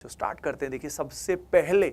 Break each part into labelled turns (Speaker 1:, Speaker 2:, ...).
Speaker 1: जो स्टार्ट करते हैं, देखिए सबसे पहले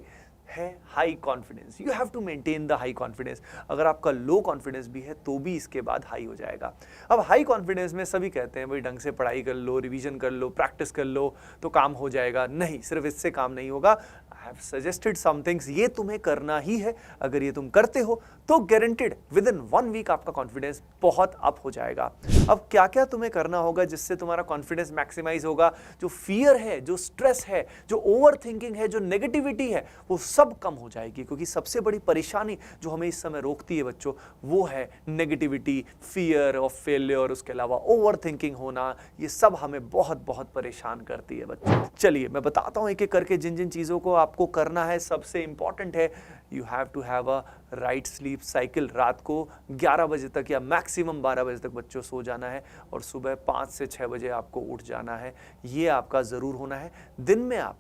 Speaker 1: है high confidence. You have to maintain the high confidence. अगर आपका लो कॉन्फिडेंस भी है तो भी इसके बाद हाई हो जाएगा। अब हाई कॉन्फिडेंस में सभी कहते हैं भाई ढंग से पढ़ाई कर लो, रिवीजन कर लो, प्रैक्टिस कर लो तो काम हो जाएगा। नहीं, सिर्फ इससे काम नहीं होगा। I have suggested some things, ये तुम्हें करना ही है। अगर ये तुम करते हो तो गारंटेड विद इन 1 वीक आपका कॉन्फिडेंस बहुत अप हो जाएगा। अब क्या क्या तुम्हें करना होगा जिससे तुम्हारा कॉन्फिडेंस मैक्सिमाइज होगा? जो फियर है, जो स्ट्रेस है, जो ओवर थिंकिंग है, जो नेगेटिविटी है, वो सब कम हो जाएगी। क्योंकि सबसे बड़ी परेशानी जो हमें इस समय रोकती है बच्चों, वो है नेगेटिविटी, फियर ऑफ फेलियर, उसके अलावा ओवर थिंकिंग होना। ये सब हमें बहुत बहुत परेशान करती है बच्चों। चलिए मैं बताता हूं एक एक करके जिन जिन चीजों को आपको करना है। सबसे इंपॉर्टेंट है you have to have a right sleep cycle. रात को 11 बजे तक या मैक्सिमम 12 बजे तक बच्चों सो जाना है और सुबह 5 से 6 बजे आपको उठ जाना है। ये आपका जरूर होना है। दिन में आप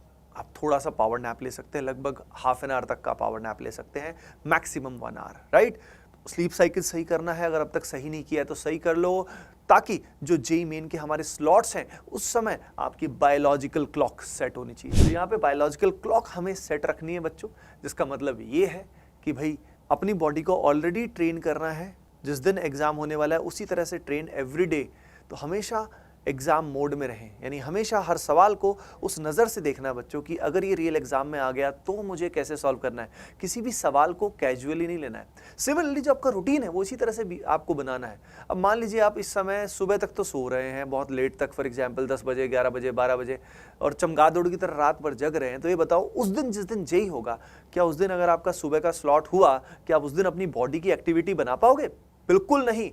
Speaker 1: थोड़ा सा पावर नैप ले सकते हैं, लगभग हाफ एन आवर तक का पावर नैप ले सकते हैं, maximum 1 hour, right. Sleep cycle सही करना है। अगर अब तक सही नहीं किया है तो सही कर लो, ताकि जो जेईई मेन के हमारे स्लॉट्स हैं उस समय आपकी बायोलॉजिकल क्लॉक सेट होनी चाहिए। तो यहाँ पे बायोलॉजिकल क्लॉक हमें सेट रखनी है बच्चों, जिसका मतलब ये है कि भाई अपनी बॉडी को ऑलरेडी ट्रेन करना है। जिस दिन एग्जाम होने वाला है उसी तरह से ट्रेन एवरी डे। तो हमेशा एग्जाम मोड में रहें, यानी हमेशा हर सवाल को उस नज़र से देखना है बच्चों कि अगर ये रियल एग्जाम में आ गया तो मुझे कैसे सॉल्व करना है। किसी भी सवाल को कैजुअली नहीं लेना है। सिमिलरली जो आपका रूटीन है वो इसी तरह से भी आपको बनाना है। अब मान लीजिए आप इस समय सुबह तक तो सो रहे हैं, बहुत लेट तक, फॉर एग्जाम्पल 10 बजे, 11 बजे, 12 बजे, और चमगादड़ की तरह रात भर जग रहे हैं। तो ये बताओ उस दिन जिस दिन जेईई होगा, क्या उस दिन अगर आपका सुबह का स्लॉट हुआ, क्या आप उस दिन अपनी बॉडी की एक्टिविटी बना पाओगे? बिल्कुल नहीं।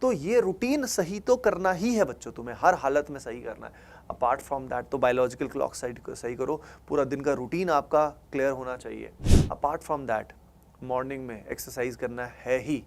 Speaker 1: तो ये रूटीन सही तो करना ही है बच्चों, तुम्हें हर हालत में सही करना है। अपार्ट फ्रॉम दैट तो बायोलॉजिकल क्लॉक सही करो, पूरा दिन का रूटीन आपका क्लियर होना चाहिए। अपार्ट फ्रॉम दैट मॉर्निंग में एक्सरसाइज करना है ही।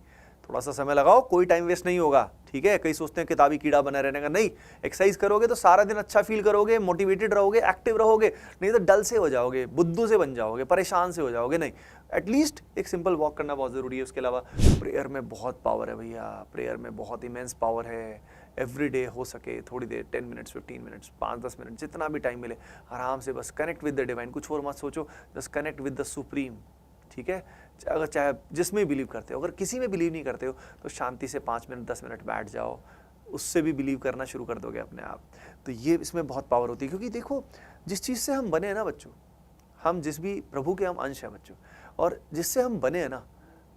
Speaker 1: थोड़ा सा समय लगाओ, कोई टाइम वेस्ट नहीं होगा, ठीक है। कई सोचते हैं किताबी कीड़ा बना रहने का, नहीं। एक्सरसाइज करोगे तो सारा दिन अच्छा फील करोगे, मोटिवेटेड रहोगे, एक्टिव रहोगे। नहीं तो डल से हो जाओगे, बुद्धू से बन जाओगे, परेशान से हो जाओगे। नहीं, एटलीस्ट एक सिंपल वॉक करना बहुत ज़रूरी है। उसके अलावा प्रेयर में बहुत पावर है भैया, प्रेयर में बहुत इमेंस पावर है। एवरी डे हो सके थोड़ी देर, 10 मिनट्स, 15 मिनट्स, 5-10 मिनट, जितना भी टाइम मिले, आराम से बस कनेक्ट विद द डिवाइन। कुछ और मत सोचो, just connect with the supreme, ठीक है। अगर चाहे जिसमें बिलीव करते हो, अगर किसी में बिलीव नहीं करते हो तो शांति से 5 मिनट 10 मिनट बैठ जाओ, उससे भी बिलीव करना शुरू कर दोगे अपने आप। तो ये इसमें बहुत पावर होती है। क्योंकि देखो जिस चीज़ से हम बने हैं ना बच्चों, हम जिस भी प्रभु के हम अंश हैं बच्चों, और जिससे हम बने हैं ना,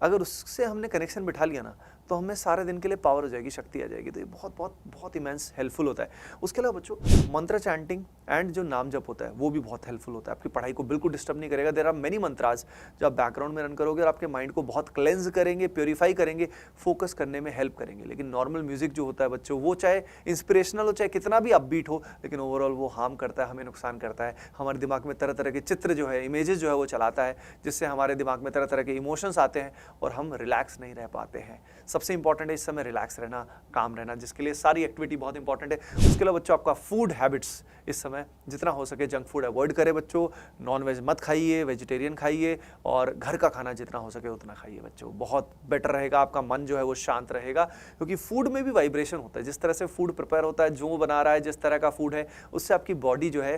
Speaker 1: अगर उससे हमने कनेक्शन बिठा लिया ना तो हमें सारे दिन के लिए पावर हो जाएगी, शक्ति आ जाएगी। तो ये बहुत बहुत बहुत इमेंस हेल्पफुल होता है। उसके अलावा बच्चों मंत्र चैंटिंग एंड जो नाम जप होता है वो भी बहुत हेल्पफुल होता है। आपकी पढ़ाई को बिल्कुल डिस्टर्ब नहीं करेगा। देयर आर मेनी मंत्रास जो आप बैकग्राउंड में रन करोगे और आपके माइंड को बहुत क्लेंज करेंगे, प्योरीफाई करेंगे, फोकस करने में हेल्प करेंगे। लेकिन नॉर्मल म्यूजिक जो होता है बच्चों, वो चाहे इंस्पिरेशनल हो, चाहे कितना भी अपबीट हो, लेकिन ओवरऑल वो हार्म करता है, हमें नुकसान करता है। हमारे दिमाग में तरह तरह के चित्र जो है, इमेजेस जो है वो चलाता है, जिससे हमारे दिमाग में तरह तरह के इमोशंस आते हैं और हम रिलैक्स नहीं रह पाते हैं। सबसे इंपॉर्टेंट है इस समय रिलैक्स रहना, काम रहना, जिसके लिए सारी एक्टिविटी बहुत इंपॉर्टेंट है। उसके अलावा बच्चों आपका फूड हैबिट्स इस समय जितना हो सके जंक फूड अवॉइड करें बच्चों। नॉन वेज मत खाइए, वेजिटेरियन खाइए, और घर का खाना जितना हो सके उतना खाइए बच्चों। बहुत बेटर रहेगा, आपका मन जो है वो शांत रहेगा। क्योंकि फूड में भी वाइब्रेशन होता है। जिस तरह से फूड प्रिपेयर होता है, जो बना रहा है, जिस तरह का फूड है, उससे आपकी बॉडी जो है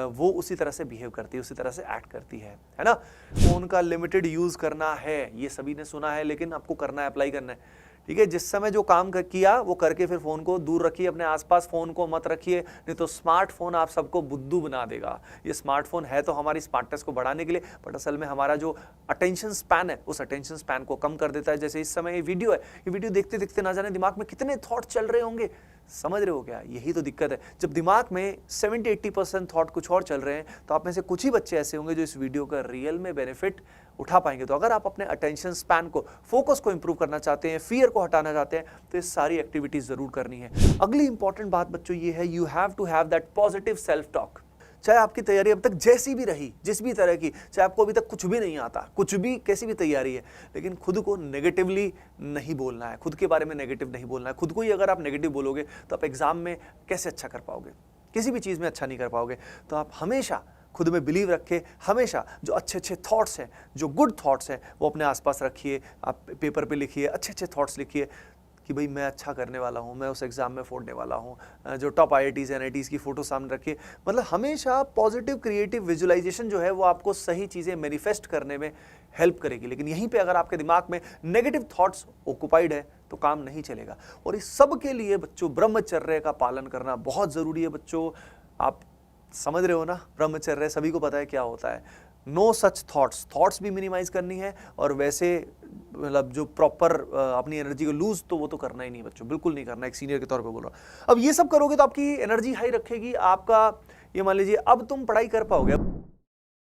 Speaker 1: वो उसी तरह से बिहेव करती है, उसी तरह से एक्ट करती है ना। फोन का लिमिटेड यूज करना है, ये सभी ने सुना है, लेकिन आपको करना है, अप्लाई करना है, ठीक है। जिस समय जो काम किया वो करके फिर फोन को दूर रखिए, अपने आसपास फोन को मत रखिए, नहीं तो स्मार्टफोन आप सबको बुद्धू बना देगा। ये स्मार्टफोन है तो हमारी स्मार्टनेस को बढ़ाने के लिए, बट असल में हमारा जो अटेंशन स्पैन है उस अटेंशन स्पैन को कम कर देता है। जैसे इस समय ये वीडियो है, ये वीडियो देखते देखते ना जाने दिमाग में कितने थॉट चल रहे होंगे, समझ रहे हो क्या? यही तो दिक्कत है। जब दिमाग में 70-80% थॉट कुछ और चल रहे हैं तो आप में से कुछ ही बच्चे ऐसे होंगे जो इस वीडियो का रियल में बेनिफिट उठा पाएंगे। तो अगर आप अपने अटेंशन स्पैन को, फोकस को इंप्रूव करना चाहते हैं, फियर को हटाना चाहते हैं, तो ये सारी एक्टिविटीज जरूर करनी है। अगली इंपॉर्टेंट बात बच्चों ये है, you have to have that positive self talk. चाहे आपकी तैयारी अब तक जैसी भी रही, जिस भी तरह की, चाहे आपको अभी तक कुछ भी नहीं आता, कुछ भी, कैसी भी तैयारी है, लेकिन खुद को नेगेटिवली नहीं बोलना है, खुद के बारे में नेगेटिव नहीं बोलना है। खुद को ही अगर आप नेगेटिव बोलोगे तो आप एग्जाम में कैसे अच्छा कर पाओगे? किसी भी चीज़ में अच्छा नहीं कर पाओगे। तो आप हमेशा खुद में बिलीव रखें, हमेशा जो अच्छे अच्छे थॉट्स हैं, जो गुड थॉट्स हैं, वो अपने आसपास रखिए। आप पेपर पे लिखिए, अच्छे अच्छे थॉट्स लिखिए कि भाई मैं अच्छा करने वाला हूँ, मैं उस एग्ज़ाम में फोड़ने वाला हूँ, जो टॉप IITs NITs की फ़ोटो सामने रखिए। मतलब हमेशा पॉजिटिव क्रिएटिव विजुअलाइजेशन जो है वो आपको सही चीज़ें मैनिफेस्ट करने में हेल्प करेगी। लेकिन यहीं पे अगर आपके दिमाग में नेगेटिव थॉट्स ऑक्युपाइड है तो काम नहीं चलेगा। और इस सब के लिए बच्चों ब्रह्मचर्य का पालन करना बहुत ज़रूरी है। बच्चों आप समझ रहे हो ना, ब्रह्मचर्य सभी को पता है क्या होता है। नो सच थॉट्स भी मिनिमाइज करनी है, और वैसे मतलब जो प्रॉपर अपनी एनर्जी को लूज तो वो तो करना ही नहीं बच्चों, बिल्कुल नहीं करना। एक सीनियर के तौर पे बोल रहा हूँ। अब ये सब करोगे तो आपकी एनर्जी हाई रखेगी, आपका ये मान लीजिए अब तुम पढ़ाई कर पाओगे।